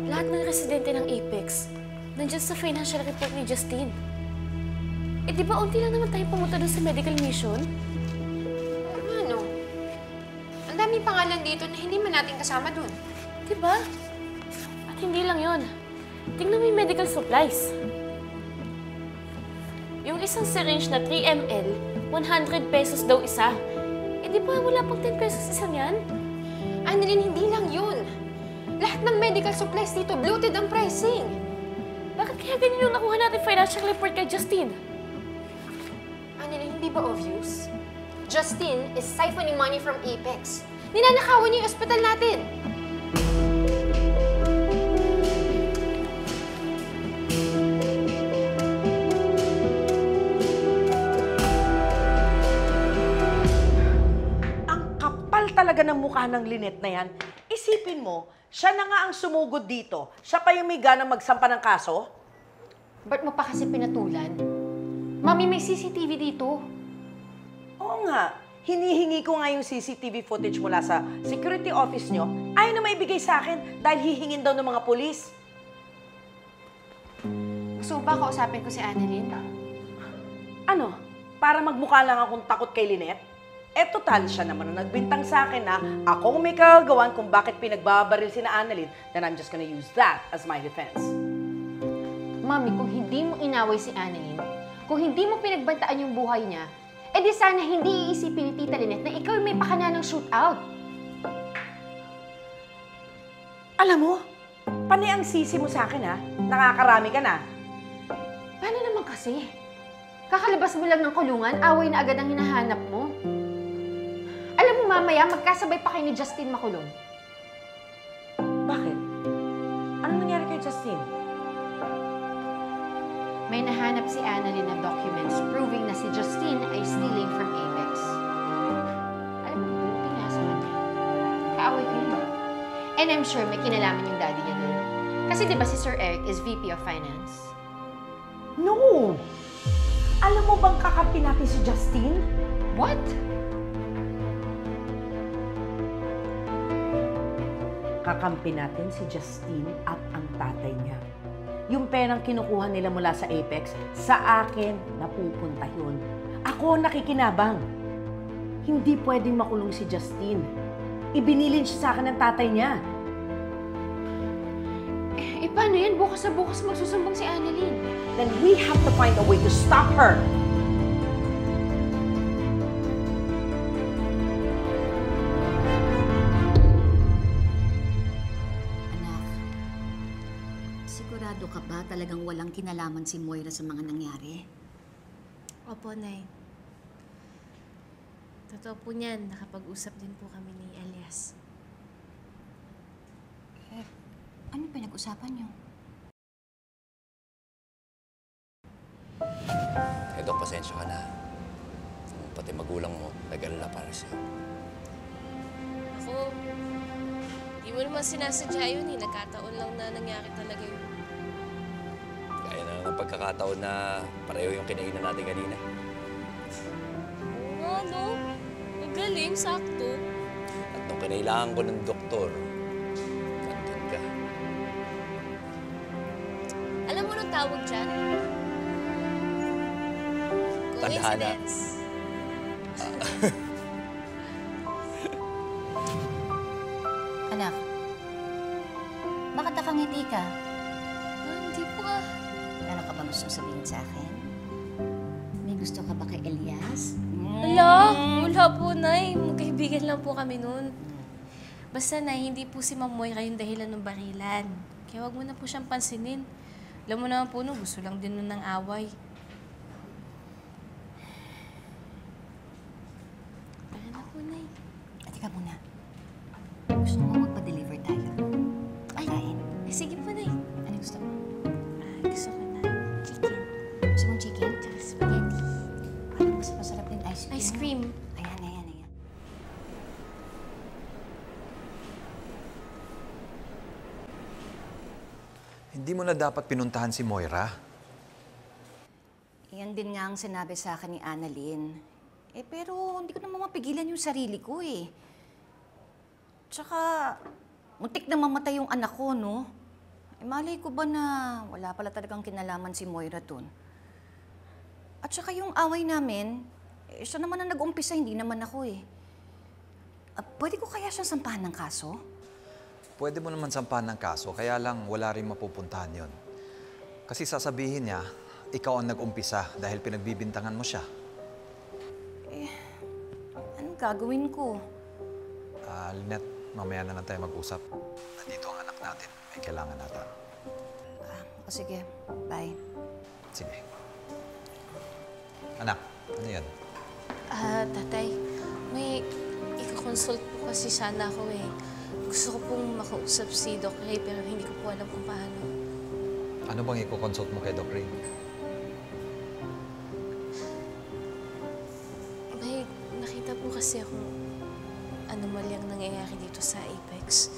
Lahat ng residente ng Apex, nandiyan sa financial report ni Justine. Eh di ba unti lang naman tayo pumunta doon sa medical mission? Ano? Ang daming pangalan dito na hindi man natin kasama doon. Di ba? At hindi lang yon. Tingnan mo yung medical supplies. Yung isang syringe na 3 ml, 100 pesos daw isa. Eh di ba wala pang 10 pesos isang yan? Annalyn, hindi lang yun. Lahat ng medical supplies dito, bloated ang pricing. Bakit kaya ganyan yung nakuha natin financial report kay Justine? Annalyn, hindi ba obvious? Justine is siphoning money from Apex. Ninanakawan niya yung ospital natin. Talaga ng mukha ng Lynette na yan, isipin mo, siya na nga ang sumugod dito. Siya pa yung may ganang magsampa ng kaso? Ba't mo pa kasi pinatulan? Mami, may CCTV dito. Oo nga. Hinihingi ko nga yung CCTV footage mula sa security office nyo. Ayaw na maibigay sa akin dahil hihingin daw ng mga polis. Gusto mo ba kausapin ko si Annalyn? Ano? Para magmukha lang akong takot kay Lynette? Eh, total, siya naman ang nagbintang sa akin na ako may kagagawan kung bakit pinagbabaril si na Annalyn, then I'm just gonna use that as my defense. Mami, kung hindi mo inaway si Annalyn, kung hindi mo pinagbantaan yung buhay niya, eh di sana hindi iisipin ni Tita Lynette na ikaw may pakana ng shootout. Alam mo, panay ang sisi mo sa akin ha. Nakakarami ka na. Paano naman kasi? Kakalabas mo lang ng kulungan, away na agad ang hinahanap mo. Alam mo, mamaya, magkasabay pa kayo ni Justine makulong. Bakit? Ano nangyari kay Justine? May nahanap si Annalyn na documents proving na si Justine ay stealing from Apex. Alam mo, buti nga sa kanya. Kaaway ko yun. And I'm sure may kinalaman yung daddy niya doon. Kasi di ba si Sir Eric is VP of Finance? No! Alam mo bang kakampi natin si Justine? What? Kakampi natin si Justine at ang tatay niya. Yung perang kinukuha nila mula sa Apex, sa akin napupunta yun. Ako nakikinabang. Hindi pwedeng makulong si Justine. Ibinilin siya sa akin ng tatay niya. Eh, paano yan? Bukas sa bukas magsusumbong si Annalyn. Then we have to find a way to stop her. Sigurado ka ba talagang walang kinalaman si Moira sa mga nangyari? Opo, Nay. Totoo po niyan, nakapag-usap din po kami ni Elias. Ano pinag-usapan niyo? Eh, Dok, pasensya ka na. Pati magulang mo, nag-alala para sa'yo. Ako, di mo naman sinasadya yun eh. Nagkataon lang na nangyari talaga yun. Kaya na lang ng pagkakataon na pareho yung kinainan natin kanina. Oo nga, no? Magaling, sakto. At nung kinailangan ko ng doktor, nandun ka. Alam mo nung tawag dyan? Tadhana. Coincidence. Anak, bakit nakangiti ka? Hindi po ah. Ano ka bang gusto sabihin sa akin? May gusto ka ba kay Elias? Ala, wala po, Nay. Magkaibigan lang po kami nun. Basta, Nay, hindi po si Ma'am Moira yung dahilan ng barilan. Kaya wag mo na po siyang pansinin. Alam mo naman po, no, gusto lang din nun ng away. Tara na po, Nay. Teka muna. Gusto mo magpa-deliver tayo? Ay, kain. Eh, sige po, Nay. Ano gusto mo? Gusto ko na chicken. Gusto mong chicken? Tsaka spaghetti. Alam mo, masarap din ice cream. Ice cream. Ayan, ayan, ayan. Hindi mo na dapat pinuntahan si Moira. Yan din nga ang sinabi sa akin ni Annalyn. Eh, pero hindi ko naman mapigilan yung sarili ko eh. Tsaka, muntik na mamatay yung anak ko, no? malay ko ba na wala pala talagang kinalaman si Moira dun? At saka yung away namin, siya naman ang nag-umpisa, hindi naman ako eh. Pwede ko kaya siyang sampahan ng kaso? Pwede mo naman sampahan ng kaso, kaya lang wala rin mapupuntahan yon. Kasi sasabihin niya, ikaw ang nag-umpisa dahil pinagbibintangan mo siya. Anong gagawin ko? Lynette, mamaya na lang tayo mag-usap. Nandito ang anak natin. May kailangan natin. O sige, bye. Sige. Anak, ano yan? Tatay, may i-consult po kasi sana ako eh. Gusto ko pong makausap si Doc Ray pero hindi ko po alam kung paano. Ano bang i-consult mo kay Doc Ray? May nakita po kasi akong anomalyang nangyayari dito sa Apex.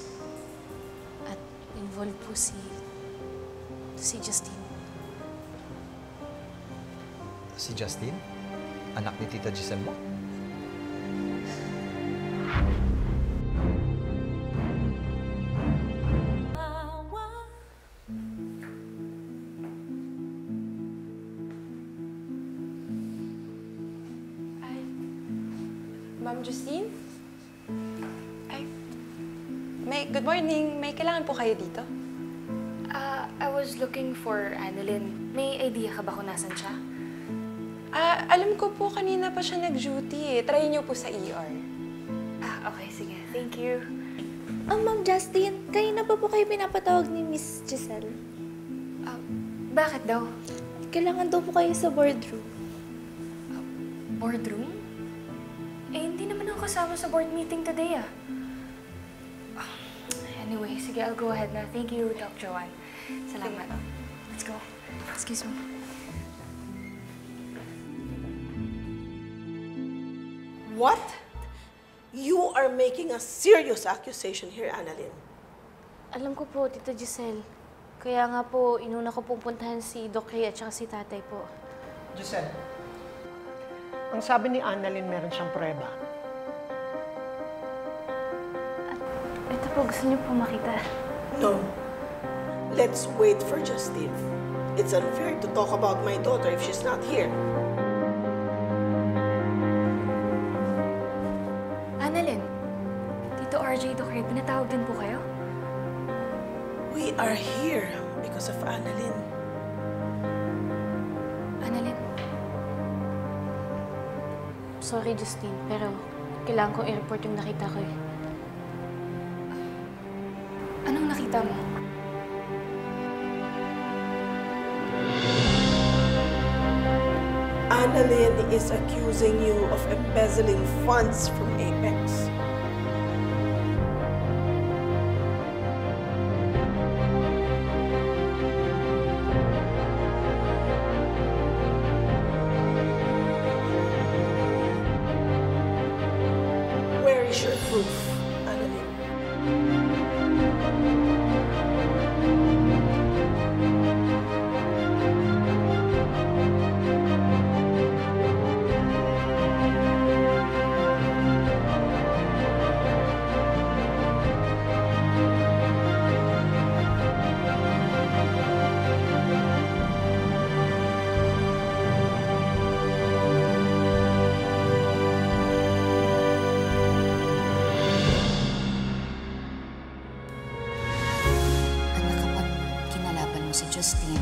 At involved po si Justine. Si Justine? Anak ni Tita Giselle mo? Ma'am Justine? Ay, good morning. May kailangan po kayo dito? I was looking for Annalyn. May idea ka ba kung nasan siya? Alam ko po kanina pa siya nag-duty eh. Try niyo po sa ER. Okay, sige. Thank you. Ma'am Justine, kanina pa po kayo pinapatawag ni Miss Giselle. Bakit daw? Kailangan daw po kayo sa boardroom. Boardroom? Hindi naman ako kasama sa board meeting today, Anyway, sige, I'll go ahead na. Thank you, Doc Joanne. Salamat. Let's go. Excuse me. What? You are making a serious accusation here, Annalyn. Alam ko po, Tita Giselle. Kaya nga po, inuna ko pong puntahan si Doc Ray at saka si tatay po. Giselle, ang sabi ni Annalyn meron siyang prueba. Ito po, gusto niyo po makita. No. Let's wait for Justine. It's unfair to talk about my daughter if she's not here. Annalyn, Tito RJ, Doc Ray, pinatawag din po kayo? We are here because of Annalyn. Annalyn? Sorry, Justine, pero kailangan kong i-report yung nakita ko eh. Anong nakita mo? Annalyn is accusing you of embezzling funds from Apex. Where is your proof, Annalyn? Anak, kapag kinalaban mo si Justine,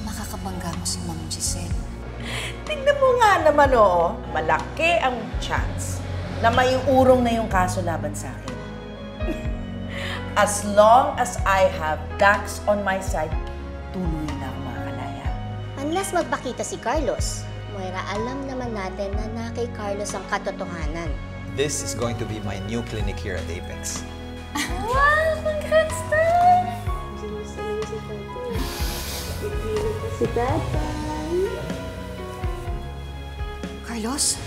makakabangga mo si Ma'am Giselle. Tingnan mo nga naman, oo. Malaki ang chance na may urong na yung kaso laban sa akin. As long as I have Dax on my side, tuloy na ako makakalaya. Unless magpakita si Carlos. Moira, alam naman natin na na kay Carlos ang katotohanan. This is going to be my new clinic here at Apex. Wow! Congrats, Dad! Si Tatay. Carlos?